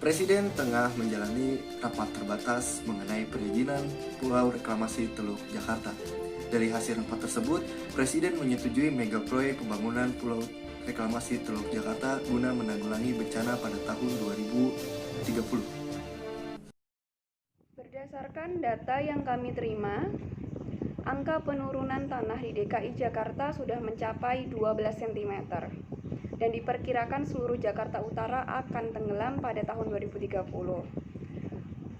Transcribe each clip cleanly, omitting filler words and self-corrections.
Presiden tengah menjalani rapat terbatas mengenai perizinan Pulau Reklamasi Teluk Jakarta. Dari hasil rapat tersebut, Presiden menyetujui mega proyek pembangunan Pulau Reklamasi Teluk Jakarta guna menanggulangi bencana pada tahun 2030. Berdasarkan data yang kami terima, angka penurunan tanah di DKI Jakarta sudah mencapai 12 cm dan diperkirakan seluruh Jakarta Utara akan tenggelam pada tahun 2030.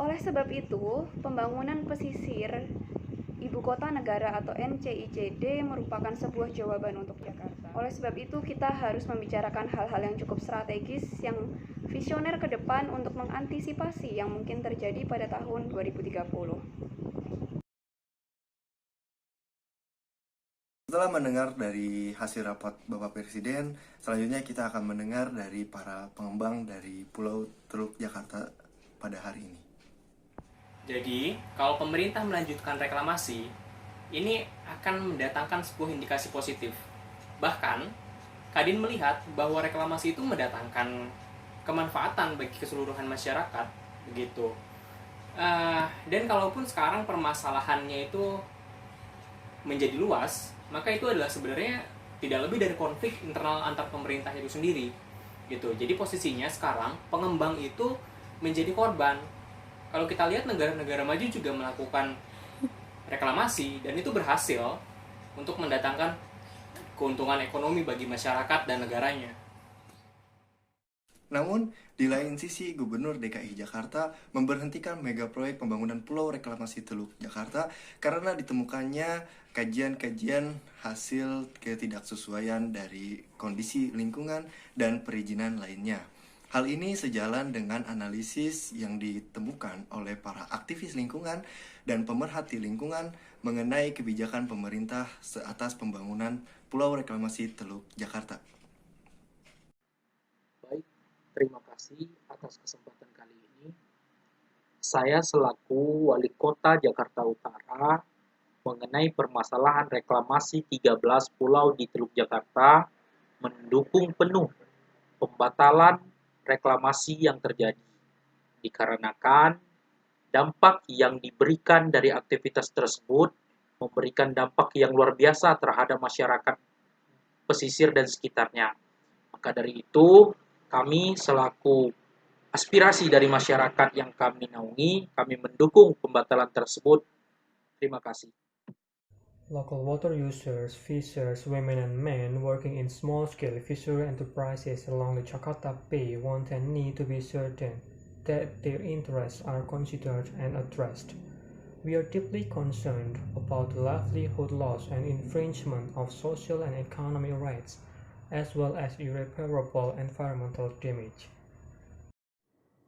Oleh sebab itu, pembangunan pesisir Ibu Kota Negara atau NCICD merupakan sebuah jawaban untuk Jakarta. Oleh sebab itu, kita harus membicarakan hal-hal yang cukup strategis, yang visioner ke depan untuk mengantisipasi yang mungkin terjadi pada tahun 2030. Setelah mendengar dari hasil rapat Bapak Presiden, selanjutnya kita akan mendengar dari para pengembang dari Pulau Teluk Jakarta pada hari ini. Jadi, kalau pemerintah melanjutkan reklamasi, ini akan mendatangkan sebuah indikasi positif. Bahkan, Kadin melihat bahwa reklamasi itu mendatangkan kemanfaatan bagi keseluruhan masyarakat, begitu. Dan kalaupun sekarang permasalahannya itu menjadi luas, maka itu adalah sebenarnya tidak lebih dari konflik internal antar pemerintah itu sendiri, gitu. Jadi posisinya sekarang pengembang itu menjadi korban. Kalau kita lihat negara-negara maju juga melakukan reklamasi dan itu berhasil untuk mendatangkan keuntungan ekonomi bagi masyarakat dan negaranya. Namun, di lain sisi, Gubernur DKI Jakarta memberhentikan mega proyek pembangunan Pulau Reklamasi Teluk Jakarta karena ditemukannya kajian-kajian hasil ketidaksesuaian dari kondisi lingkungan dan perizinan lainnya. Hal ini sejalan dengan analisis yang ditemukan oleh para aktivis lingkungan dan pemerhati lingkungan mengenai kebijakan pemerintah seatas pembangunan Pulau Reklamasi Teluk Jakarta. Terima kasih atas kesempatan kali ini. Saya selaku Wali Kota Jakarta Utara mengenai permasalahan reklamasi 13 pulau di Teluk Jakarta mendukung penuh pembatalan reklamasi yang terjadi. Dikarenakan dampak yang diberikan dari aktivitas tersebut memberikan dampak yang luar biasa terhadap masyarakat pesisir dan sekitarnya. Maka dari itu, kami selaku aspirasi dari masyarakat yang kami naungi, kami mendukung pembatalan tersebut. Terima kasih. Local water users, fishers, women and men working in small-scale fishery enterprises along the Jakarta Bay want and need to be certain that their interests are considered and addressed. We are deeply concerned about the livelihood loss and infringement of social and economic rights, as well as irreparable environmental damage.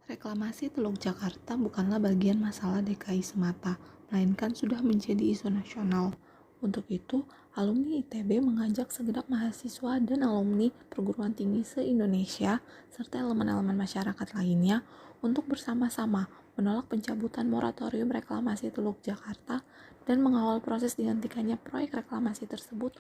Reklamasi Teluk Jakarta bukanlah bagian masalah DKI semata, melainkan sudah menjadi isu nasional. Untuk itu, alumni ITB mengajak segenap mahasiswa dan alumni perguruan tinggi se-Indonesia serta elemen-elemen masyarakat lainnya untuk bersama-sama menolak pencabutan moratorium reklamasi Teluk Jakarta dan mengawal proses dihentikannya proyek reklamasi tersebut.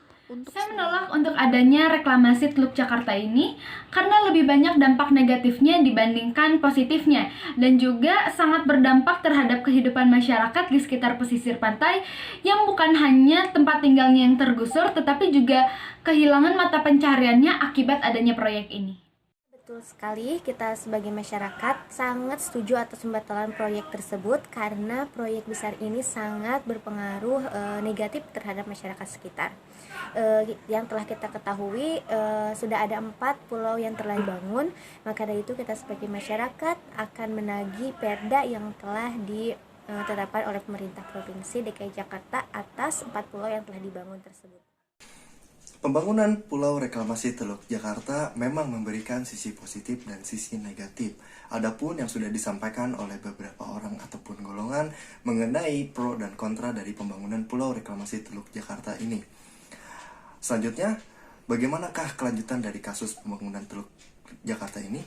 Saya menolak untuk adanya reklamasi Teluk Jakarta ini karena lebih banyak dampak negatifnya dibandingkan positifnya dan juga sangat berdampak terhadap kehidupan masyarakat di sekitar pesisir pantai yang bukan hanya tempat tinggalnya yang tergusur tetapi juga kehilangan mata pencahariannya akibat adanya proyek ini. Betul sekali, kita sebagai masyarakat sangat setuju atas pembatalan proyek tersebut karena proyek besar ini sangat berpengaruh negatif terhadap masyarakat sekitar. Yang telah kita ketahui sudah ada 4 pulau yang telah dibangun, maka dari itu kita sebagai masyarakat akan menagih perda yang telah ditetapkan oleh pemerintah Provinsi DKI Jakarta atas 4 pulau yang telah dibangun tersebut. Pembangunan Pulau Reklamasi Teluk Jakarta memang memberikan sisi positif dan sisi negatif. Adapun yang sudah disampaikan oleh beberapa orang ataupun golongan mengenai pro dan kontra dari pembangunan Pulau Reklamasi Teluk Jakarta ini. Selanjutnya, bagaimanakah kelanjutan dari kasus pembangunan Teluk Jakarta ini?